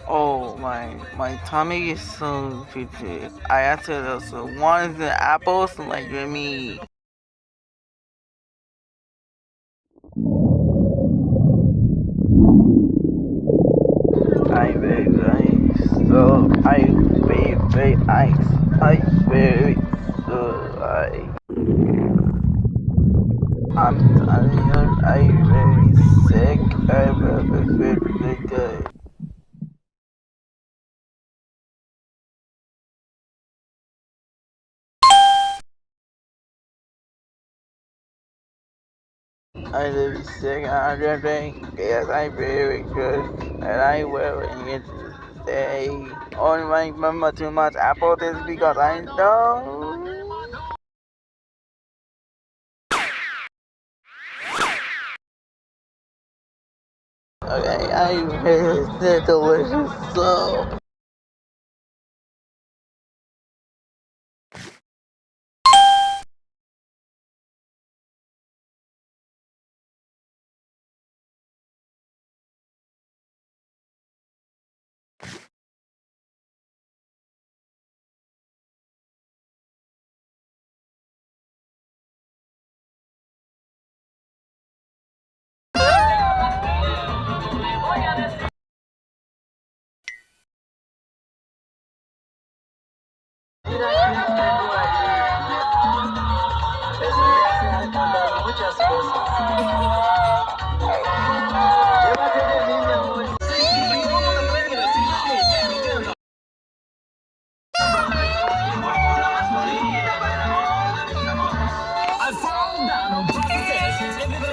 Oh, my tummy is so pretty. I had to also one is the apples like with me. I very nice. So I very nice. I very so I'm tired. I very sick. I very good. I very sick. I'm very yes. I very good, and I will it say only my remember too much apple this because I know. Okay, I miss delicious so. I fall down on process.